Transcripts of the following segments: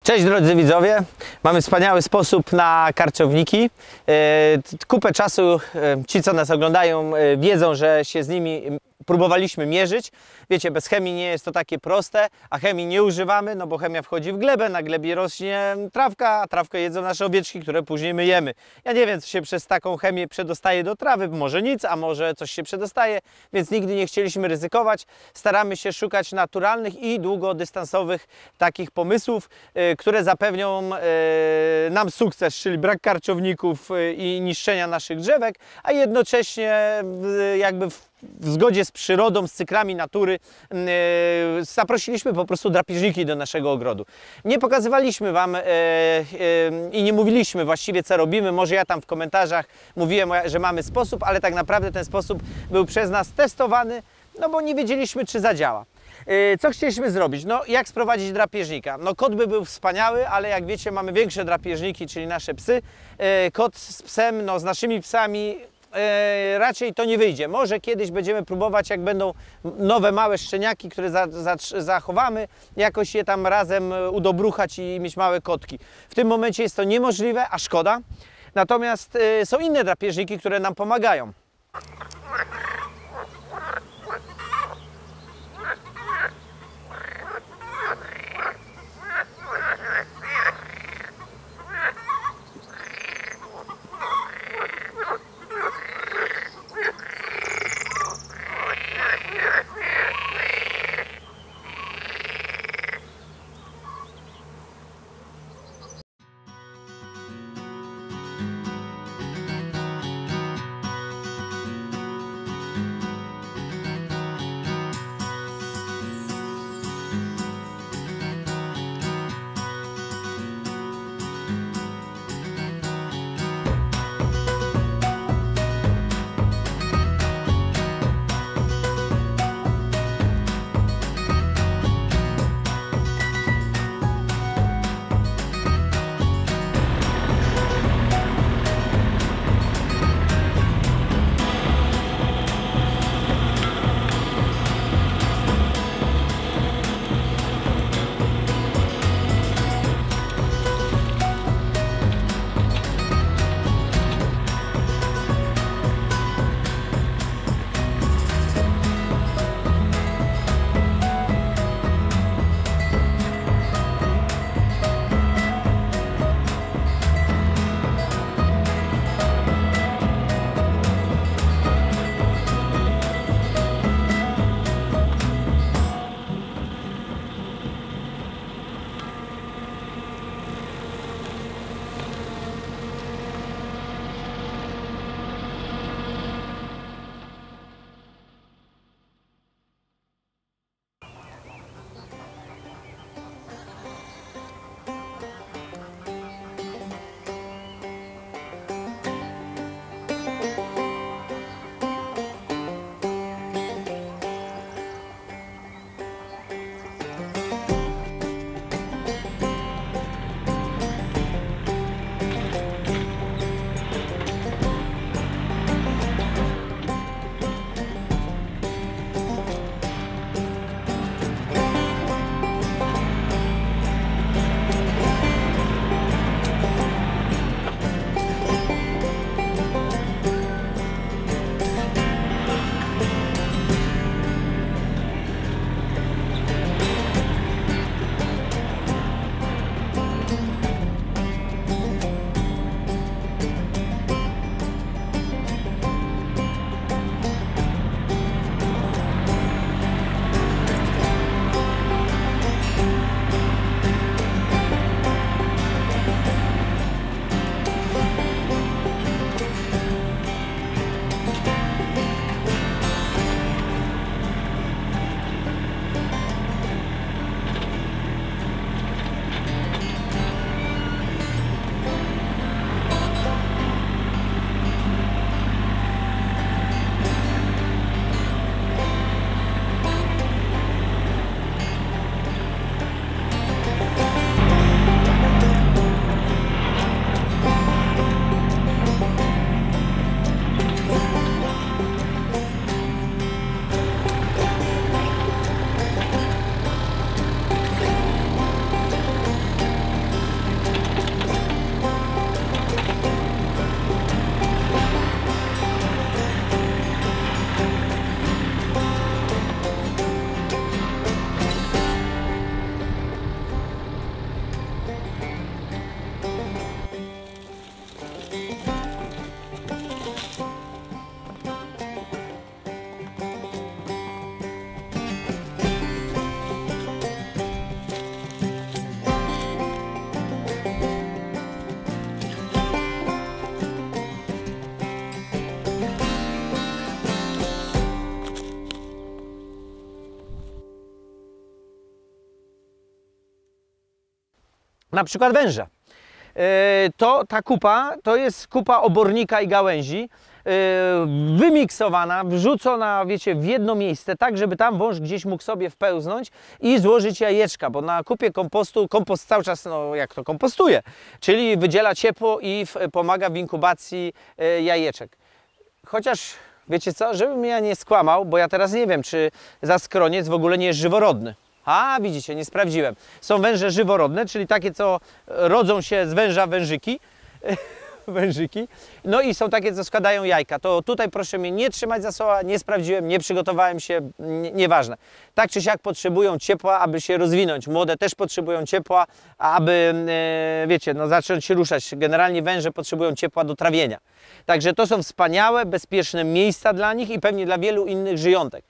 Cześć drodzy widzowie, mamy wspaniały sposób na karczowniki. Kupę czasu ci co nas oglądają wiedzą, że się z nimi próbowaliśmy mierzyć. Wiecie, bez chemii nie jest to takie proste, a chemii nie używamy, no bo chemia wchodzi w glebę, na glebie rośnie trawka, a trawkę jedzą nasze owieczki, które później myjemy. Ja nie wiem, co się przez taką chemię przedostaje do trawy, może nic, a może coś się przedostaje, więc nigdy nie chcieliśmy ryzykować. Staramy się szukać naturalnych i długodystansowych takich pomysłów, które zapewnią nam sukces, czyli brak karczowników i niszczenia naszych drzewek, a jednocześnie jakby w zgodzie z przyrodą, z cyklami natury zaprosiliśmy po prostu drapieżniki do naszego ogrodu. Nie pokazywaliśmy Wam i nie mówiliśmy właściwie co robimy, może ja tam w komentarzach mówiłem, że mamy sposób, ale tak naprawdę ten sposób był przez nas testowany, no bo nie wiedzieliśmy czy zadziała. Co chcieliśmy zrobić? No jak sprowadzić drapieżnika? No kot by był wspaniały, ale jak wiecie mamy większe drapieżniki, czyli nasze psy. Kot z psem, no z naszymi psami raczej to nie wyjdzie. Może kiedyś będziemy próbować, jak będą nowe małe szczeniaki, które zachowamy, jakoś je tam razem udobruchać i mieć małe kotki. W tym momencie jest to niemożliwe, a szkoda. Natomiast są inne drapieżniki, które nam pomagają. na przykład węża. Ta kupa to jest kupa obornika i gałęzi, wymiksowana, wrzucona, wiecie, w jedno miejsce, tak żeby tam wąż gdzieś mógł sobie wpełznąć i złożyć jajeczka, bo na kupie kompostu, kompost cały czas, no jak to kompostuje, czyli wydziela ciepło i pomaga w inkubacji jajeczek. Chociaż, wiecie co, żebym ja nie skłamał, bo ja teraz nie wiem, czy zaskroniec w ogóle nie jest żyworodny. A, widzicie, nie sprawdziłem. Są węże żyworodne, czyli takie, co rodzą się z węża wężyki. Wężyki. No i są takie, co składają jajka. To tutaj proszę mnie nie trzymać za słowa, nie sprawdziłem, nie przygotowałem się, nieważne. Tak czy siak potrzebują ciepła, aby się rozwinąć. Młode też potrzebują ciepła, aby, wiecie, no zacząć się ruszać. Generalnie węże potrzebują ciepła do trawienia. Także to są wspaniałe, bezpieczne miejsca dla nich i pewnie dla wielu innych żyjątek.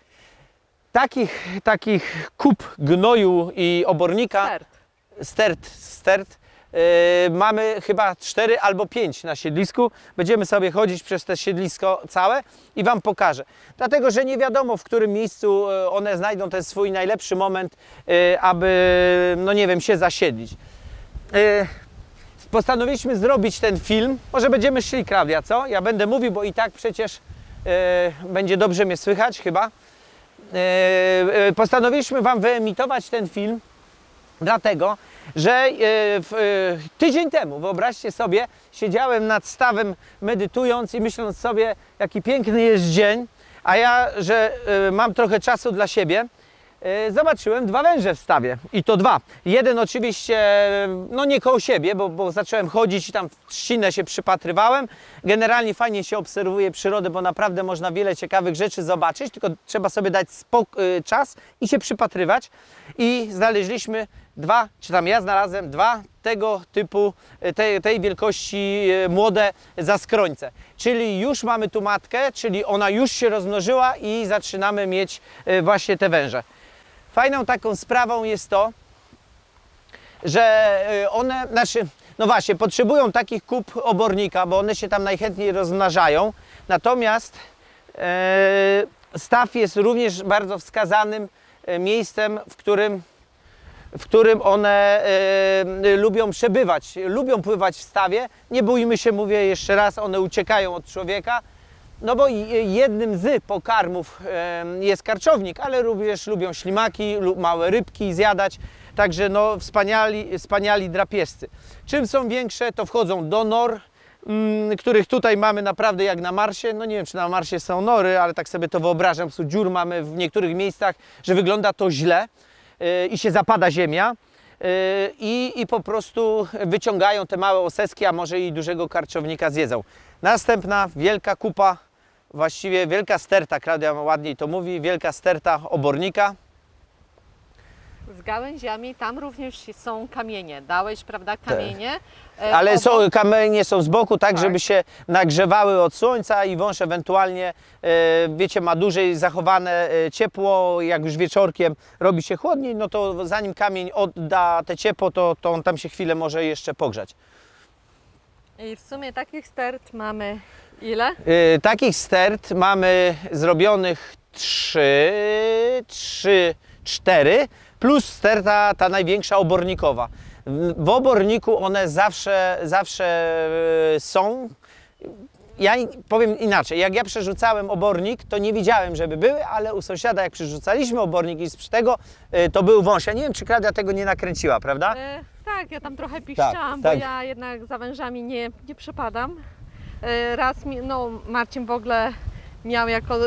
Takich kup gnoju i obornika, stert, mamy chyba 4 albo 5 na siedlisku. Będziemy sobie chodzić przez to siedlisko całe i Wam pokażę. Dlatego, że nie wiadomo, w którym miejscu one znajdą ten swój najlepszy moment, aby, no nie wiem, się zasiedlić. Postanowiliśmy zrobić ten film. Może będziemy szli, Klaudia, co? Ja będę mówił, bo i tak przecież będzie dobrze mnie słychać chyba. Postanowiliśmy Wam wyemitować ten film, dlatego, że tydzień temu, wyobraźcie sobie, siedziałem nad stawem medytując i myśląc sobie, jaki piękny jest dzień, a ja, że mam trochę czasu dla siebie, zobaczyłem 2 węże w stawie i to 2. Jeden oczywiście, no nie koło siebie, bo zacząłem chodzić i tam w trzcinę się przypatrywałem. Generalnie fajnie się obserwuje przyrodę, bo naprawdę można wiele ciekawych rzeczy zobaczyć, tylko trzeba sobie dać czas i się przypatrywać. I znaleźliśmy 2, czy tam ja znalazłem 2 tego typu, tej wielkości młode zaskrońce. Czyli już mamy tu matkę, czyli ona już się rozmnożyła i zaczynamy mieć właśnie te węże. Fajną taką sprawą jest to, że one, no właśnie, potrzebują takich kup obornika, bo one się tam najchętniej rozmnażają. Natomiast staw jest również bardzo wskazanym miejscem, w którym one lubią przebywać, lubią pływać w stawie. Nie bójmy się, mówię jeszcze raz, one uciekają od człowieka. No bo jednym z pokarmów jest karczownik, ale również lubią ślimaki, małe rybki zjadać. Także no wspaniali drapieżcy. Czym są większe, to wchodzą do nor, których tutaj mamy naprawdę jak na Marsie. No nie wiem, czy na Marsie są nory, ale tak sobie to wyobrażam. Po prostu dziur mamy w niektórych miejscach, że wygląda to źle i się zapada ziemia. I po prostu wyciągają te małe oseski, a może i dużego karczownika zjedzą. Następna wielka kupa, właściwie wielka sterta, Klaudia ładniej to mówi, wielka sterta obornika. Z gałęziami, tam również są kamienie. Dałeś, prawda, kamienie. Ale kamienie są z boku, tak, żeby się nagrzewały od słońca i wąż ewentualnie, wiecie, ma dłużej zachowane ciepło, jak już wieczorkiem robi się chłodniej, no to zanim kamień odda te ciepło, to on tam się chwilę może jeszcze pogrzać. I w sumie takich stert mamy ile? Takich stert mamy zrobionych 4 plus sterta ta największa obornikowa. W oborniku one zawsze są. Ja powiem inaczej, jak ja przerzucałem obornik, to nie widziałem, żeby były, ale u sąsiada jak przerzucaliśmy obornik i z tego, to był wąż. Ja nie wiem, czy Klaudia tego nie nakręciła, prawda? Tak, ja tam trochę piszczałam, bo ja jednak za wężami nie przepadam. Raz no Marcin w ogóle miał jako...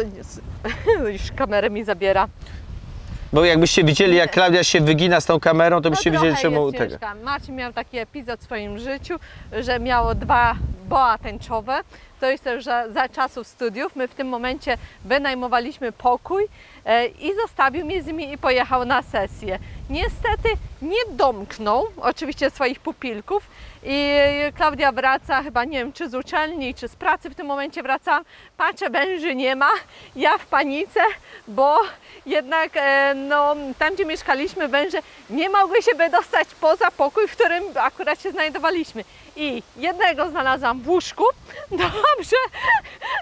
już kamerę mi zabiera. Bo jakbyście widzieli, jak Klaudia się wygina z tą kamerą, to byście wiedzieli, czemu tego. Marcin miał taki epizod w swoim życiu, że miało 2 boa tęczowe. To jest też za czasów studiów. My w tym momencie wynajmowaliśmy pokój i zostawił mnie z nimi i pojechał na sesję. Niestety nie domknął oczywiście swoich pupilków i Klaudia wraca, chyba nie wiem, czy z uczelni, czy z pracy w tym momencie wracam. Patrzę, węży nie ma, ja w panice, bo jednak no, tam, gdzie mieszkaliśmy, węże nie mogły się wydostać poza pokój, w którym akurat się znajdowaliśmy. I jednego znalazłam w łóżku, dobrze,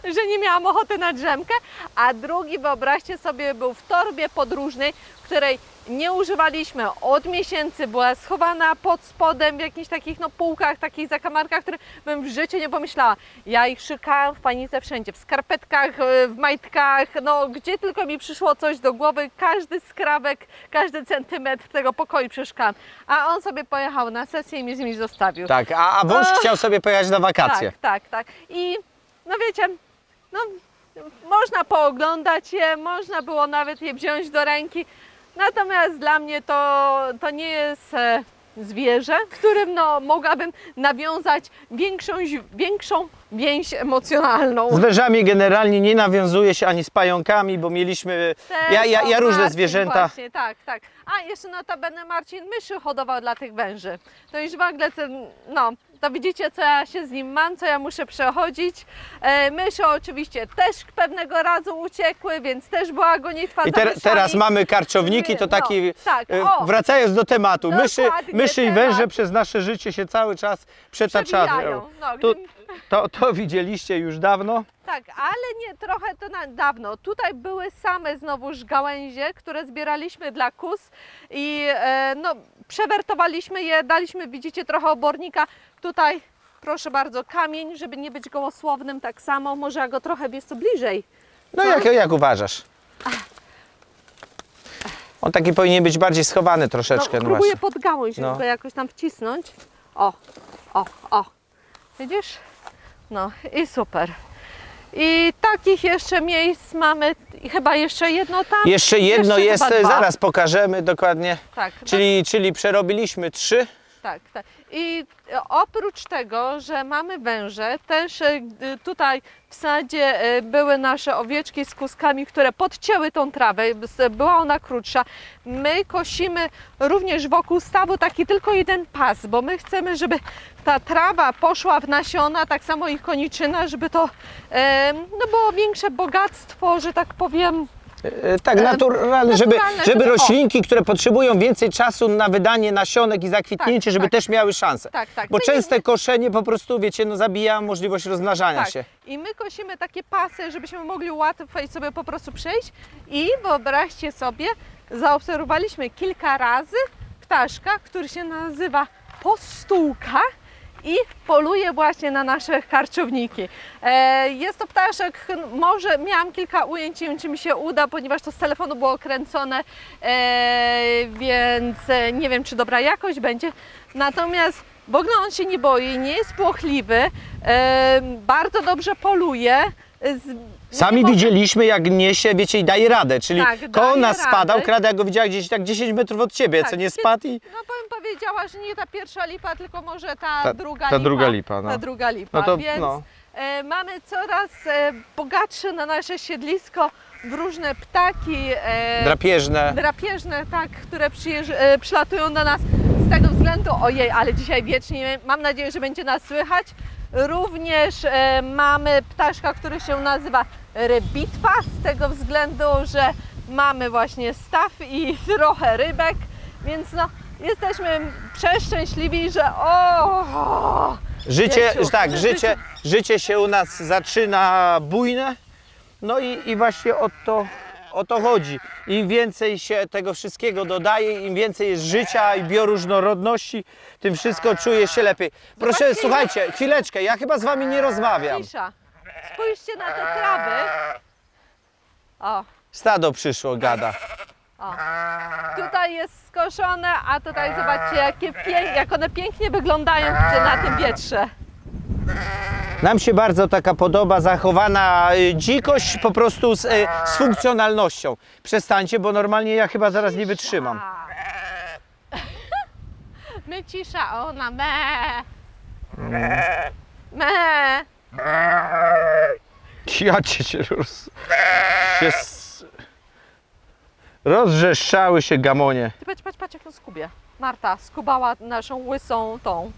że nie miałam ochoty na drzemkę, a drugi, wyobraźcie sobie, był w torbie podróżnej, w której nie używaliśmy od miesięcy, była schowana pod spodem w jakichś takich półkach, takich zakamarkach, które bym w życiu nie pomyślała. Ja ich szukałam w panice wszędzie, w skarpetkach, w majtkach, no gdzie tylko mi przyszło coś do głowy, każdy skrawek, każdy centymetr tego pokoju przeszukałam. A on sobie pojechał na sesję i mnie z nimi zostawił. Tak, a wąż chciał sobie pojechać na wakacje. Tak. I no wiecie, no można pooglądać je, można było nawet je wziąć do ręki. Natomiast dla mnie to nie jest zwierzę, którym mogłabym nawiązać większą więź emocjonalną. Z wężami generalnie nie nawiązuje się ani z pająkami, bo mieliśmy ja różne Marcin, zwierzęta. Właśnie, tak. A jeszcze notabene Marcin myszy hodował dla tych węży. To już w ogóle, no, to widzicie, co ja się z nim mam, co ja muszę przechodzić. Myszy oczywiście też pewnego razu uciekły, więc też była gonitwa I za myszami. teraz mamy karczowniki, to taki, wracając do tematu, myszy i węże przez nasze życie się cały czas przetaczają. To widzieliście już dawno. Tak, ale nie trochę to dawno. Tutaj były same znowuż gałęzie, które zbieraliśmy dla kus i przewertowaliśmy je, daliśmy, widzicie, trochę obornika. Tutaj, proszę bardzo, kamień, żeby nie być gołosłownym tak samo. Może ja go trochę, wiesz co, bliżej. No jak uważasz? On taki powinien być bardziej schowany troszeczkę. No, próbuję pod gałąź, żeby go jakoś tam wcisnąć. O. Widzisz? No i super. I takich jeszcze miejsc mamy, chyba jeszcze jedno tam. Jeszcze jedno jest, chyba zaraz pokażemy dokładnie. Tak. Czyli przerobiliśmy 3. Tak. I oprócz tego, że mamy węże, też tutaj w sadzie były nasze owieczki z kuskami, które podcięły tą trawę, była ona krótsza. My kosimy również wokół stawu taki tylko jeden pas, bo my chcemy, żeby ta trawa poszła w nasiona, tak samo ich koniczyna, żeby to było większe bogactwo, że tak powiem. Tak, naturalne, żeby roślinki, które potrzebują więcej czasu na wydanie nasionek i zakwitnięcie, żeby też miały szansę. Tak. Bo częste koszenie po prostu, wiecie, zabija możliwość rozmnażania się. I my kosimy takie pasy, żebyśmy mogli łatwo sobie po prostu przejść. I wyobraźcie sobie, zaobserwowaliśmy kilka razy ptaszka, który się nazywa postułka i poluje właśnie na nasze karczowniki. Jest to ptaszek, może miałam kilka ujęć, nie wiem, czy mi się uda, ponieważ to z telefonu było kręcone, więc nie wiem, czy dobra jakość będzie. Natomiast w ogóle on się nie boi, nie jest płochliwy, bardzo dobrze poluje. Sami widzieliśmy, jak niesie, wiecie, i daje radę, czyli koło nas spadał, ja go widziała gdzieś tak 10 metrów od ciebie, co nie spadł i... No bym powiedziała, że nie ta pierwsza lipa, tylko może ta druga lipa. Ta druga lipa, no. Ta druga lipa, więc mamy coraz bogatsze na nasze siedlisko w różne ptaki. Drapieżne, tak, które przylatują do nas z tego względu, ojej, ale dzisiaj wiecznie, mam nadzieję, że będzie nas słychać. Również mamy ptaszka, który się nazywa rybitwa, z tego względu, że mamy właśnie staw i trochę rybek, więc jesteśmy przeszczęśliwi, że życie się u nas zaczyna bujne, no i właśnie o to chodzi. Im więcej się tego wszystkiego dodaje, im więcej jest życia i bioróżnorodności, tym wszystko czuje się lepiej. Proszę, słuchajcie, chwileczkę, ja chyba z wami nie rozmawiam. Cisza. Spójrzcie na te trawy. Stado przyszło, gada. Tutaj jest skoszone, a tutaj zobaczcie, jak one pięknie wyglądają na tym wietrze. Nam się bardzo taka podoba zachowana dzikość po prostu z funkcjonalnością. Przestańcie, bo normalnie ja chyba zaraz nie wytrzymam. My cisza, ona me. Ja cię rozrzeszczały się gamonie. Patrz jak on skubie. Marta skubała naszą łysą tą.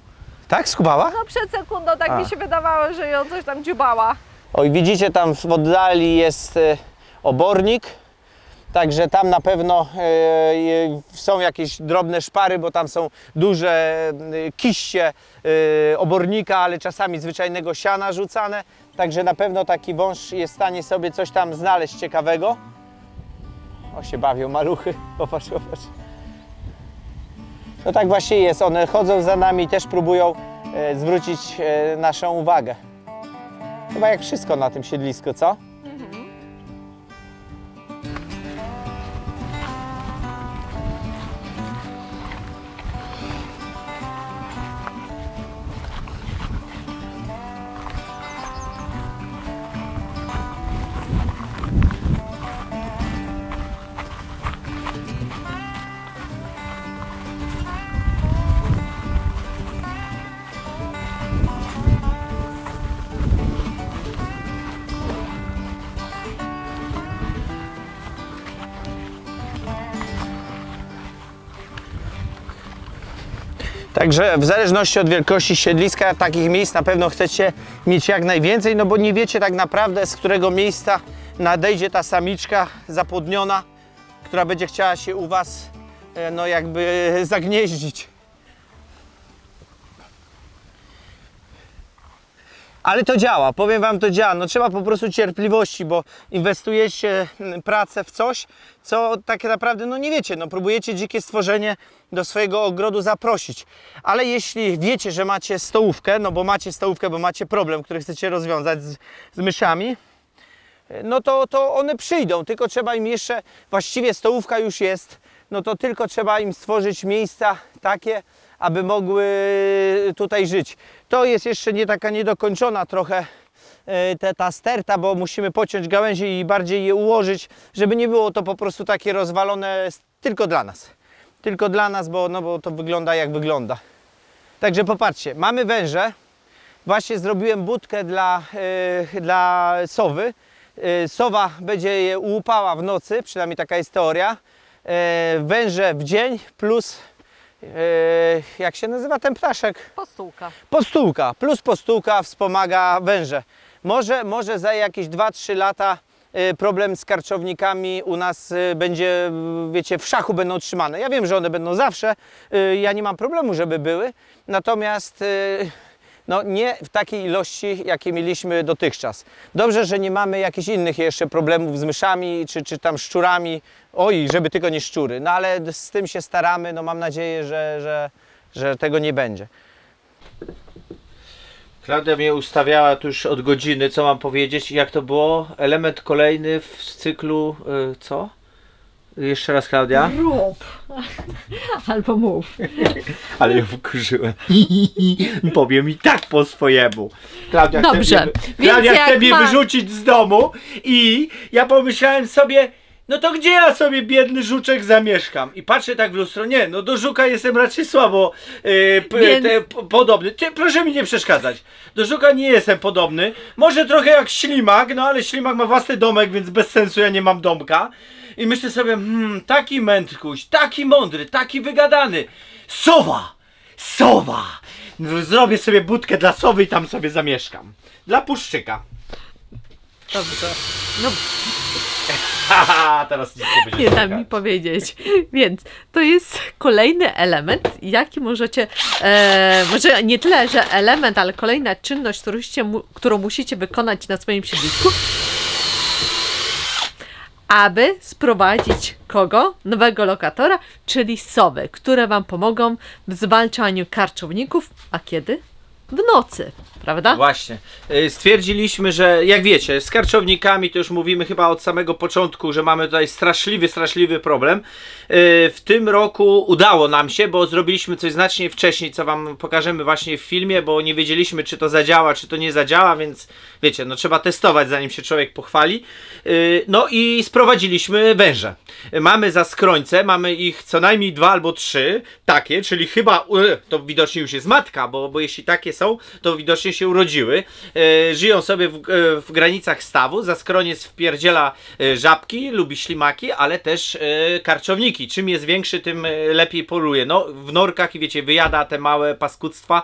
Tak, skubała? No przed sekundą tak mi się wydawało, że ją coś tam dziubała. Oj, widzicie, tam w oddali jest obornik, także tam na pewno są jakieś drobne szpary, bo tam są duże kiście obornika, ale czasami zwyczajnego siana rzucane, także na pewno taki wąż jest w stanie sobie coś tam znaleźć ciekawego. O, się bawią maluchy, popatrz. No tak właśnie jest, one chodzą za nami i też próbują zwrócić naszą uwagę. Chyba jak wszystko na tym siedlisku, co? Także w zależności od wielkości siedliska takich miejsc na pewno chcecie mieć jak najwięcej, no bo nie wiecie tak naprawdę, z którego miejsca nadejdzie ta samiczka zapłodniona, która będzie chciała się u Was no jakby zagnieździć. Ale to działa, powiem Wam, to działa. No trzeba po prostu cierpliwości, bo inwestujecie pracę w coś, co tak naprawdę no nie wiecie. No próbujecie dzikie stworzenie do swojego ogrodu zaprosić. Ale jeśli wiecie, że macie stołówkę, no bo macie stołówkę, bo macie problem, który chcecie rozwiązać z myszami, no to one przyjdą, tylko trzeba im jeszcze, właściwie stołówka już jest, no to tylko trzeba im stworzyć miejsca takie, aby mogły tutaj żyć. To jest jeszcze nie taka niedokończona trochę ta sterta, bo musimy pociąć gałęzie i bardziej je ułożyć, żeby nie było to po prostu takie rozwalone tylko dla nas. Tylko dla nas, bo to wygląda jak wygląda. Także popatrzcie, mamy węże. Właśnie zrobiłem budkę dla sowy. Sowa będzie je łupała w nocy, przynajmniej taka jest teoria. Węże w dzień plus jak się nazywa ten ptaszek? Postułka. Postułka, plus postułka wspomaga węże. Może za jakieś 2-3 lata problem z karczownikami u nas będzie, wiecie, w szachu będą trzymane. Ja wiem, że one będą zawsze, ja nie mam problemu, żeby były, natomiast no nie w takiej ilości, jakie mieliśmy dotychczas. Dobrze, że nie mamy jakichś innych jeszcze problemów z myszami, czy tam szczurami. Oj, żeby tylko nie szczury. No ale z tym się staramy, no mam nadzieję, że tego nie będzie. Klaudia mnie ustawiała tu już od godziny, co mam powiedzieć. Jak to było? Element kolejny w cyklu, co? Jeszcze raz, Klaudia. Rób. Albo mów. Ale ją wkurzyłem. Powiem i tak po swojemu. Klaudia Dobrze. Klaudia chce mnie wyrzucić z domu i ja pomyślałem sobie, no to gdzie ja sobie biedny żuczek zamieszkam? I patrzę tak w lustro, nie, no do żuka jestem raczej słabo podobny. Proszę mi nie przeszkadzać. Do żuka nie jestem podobny. Może trochę jak ślimak, no ale ślimak ma własny domek, więc bez sensu ja nie mam domka. I myślę sobie, taki mędrkuś, taki mądry, taki wygadany. Sowa! Sowa! Zrobię sobie budkę dla sowy i tam sobie zamieszkam. Dla puszczyka. Dobrze. No. Haha, teraz nic nie będzie. Nie dam mi powiedzieć. Więc to jest kolejny element, jaki możecie, może nie tyle, że element, ale kolejna czynność, którą musicie wykonać na swoim siedlisku, aby sprowadzić kogo? Nowego lokatora, czyli sowy, które Wam pomogą w zwalczaniu karczowników. A kiedy? W nocy, prawda? Właśnie. Stwierdziliśmy, że jak wiecie, z karczownikami to już mówimy chyba od samego początku, że mamy tutaj straszliwy problem. W tym roku udało nam się, bo zrobiliśmy coś znacznie wcześniej, co Wam pokażemy właśnie w filmie, bo nie wiedzieliśmy, czy to zadziała, czy to nie zadziała, więc wiecie, no trzeba testować, zanim się człowiek pochwali. No i sprowadziliśmy węże. Mamy zaskrońce, mamy ich co najmniej 2 albo 3 takie, czyli chyba to widocznie już jest matka, bo jeśli takie są, to widocznie się urodziły. Żyją sobie w granicach stawu. Zaskroniec wpierdziela żabki, lubi ślimaki, ale też karczowniki. Czym jest większy, tym lepiej poluje. No, w norkach i wiecie, wyjada te małe paskudztwa.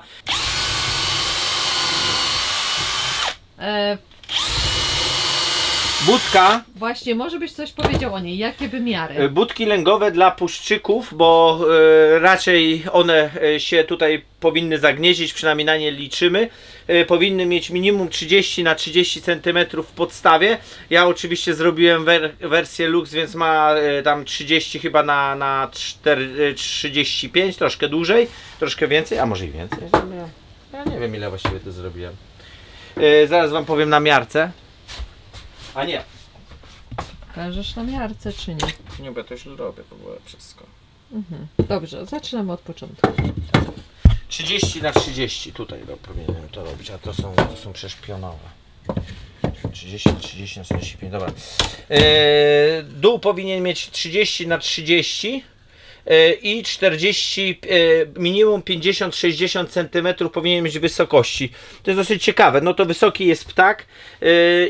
Budka. Właśnie, może byś coś powiedział o niej, jakie wymiary? Budki lęgowe dla puszczyków, bo raczej one się tutaj powinny zagnieździć, przynajmniej na nie liczymy. Powinny mieć minimum 30 na 30 cm w podstawie. Ja oczywiście zrobiłem wersję Lux, więc ma tam 30 chyba na 35, troszkę dłużej, troszkę więcej, a może i więcej. Ja nie wiem, ile właściwie to zrobiłem. Zaraz wam powiem na miarce. A nie. Każesz na miarce czy nie? Nie, bo ja to już robię w ogóle wszystko. Dobrze, zaczynamy od początku. 30 na 30 tutaj powinienem to robić, a to są przecież pionowe. 30 na 30 na 45, dobra. Dół powinien mieć 30 na 30 i 40, minimum 50-60 cm powinien mieć wysokości. To jest dosyć ciekawe. No to wysoki jest ptak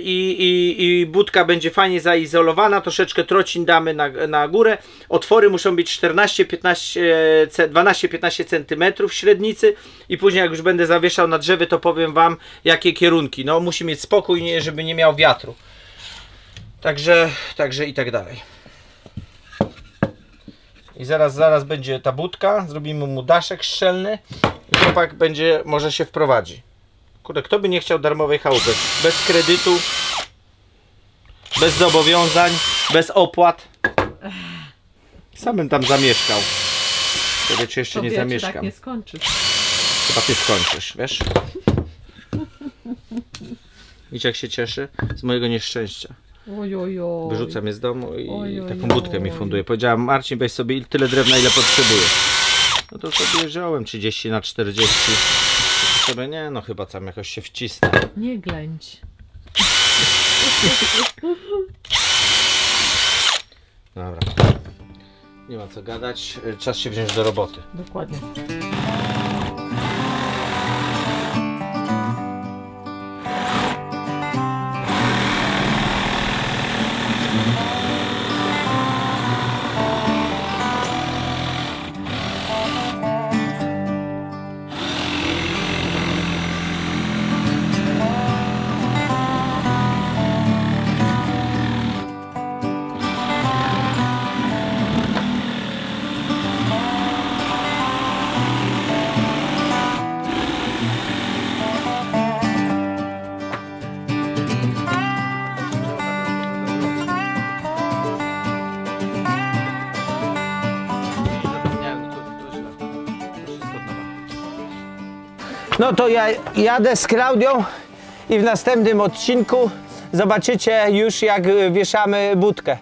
i budka będzie fajnie zaizolowana. Troszeczkę trocin damy na górę. Otwory muszą być 12-15 cm średnicy i później jak już będę zawieszał na drzewie, to powiem wam jakie kierunki. No musi mieć spokój, żeby nie miał wiatru. Także i tak dalej. I zaraz będzie ta budka, zrobimy mu daszek szczelny i chłopak może się wprowadzi. Kurde, kto by nie chciał darmowej chałupy? Bez kredytu, bez zobowiązań, bez opłat. Sam bym tam zamieszkał. Wtedy czy jeszcze nie zamieszkam. Tak nie skończysz. Chyba ty skończysz, wiesz? Widzisz jak się cieszy z mojego nieszczęścia. Ojojoj. Wyrzuca mnie z domu i taką budkę mi funduje. Powiedziałem, Marcin, weź sobie tyle drewna, ile potrzebujesz. No to sobie wziąłem 30 na 40. Sobie nie, no chyba tam jakoś się wcisnę. Nie ględź. Dobra. Nie ma co gadać. Czas się wziąć do roboty. Dokładnie. No to ja jadę z Klaudią i w następnym odcinku zobaczycie już jak wieszamy budkę.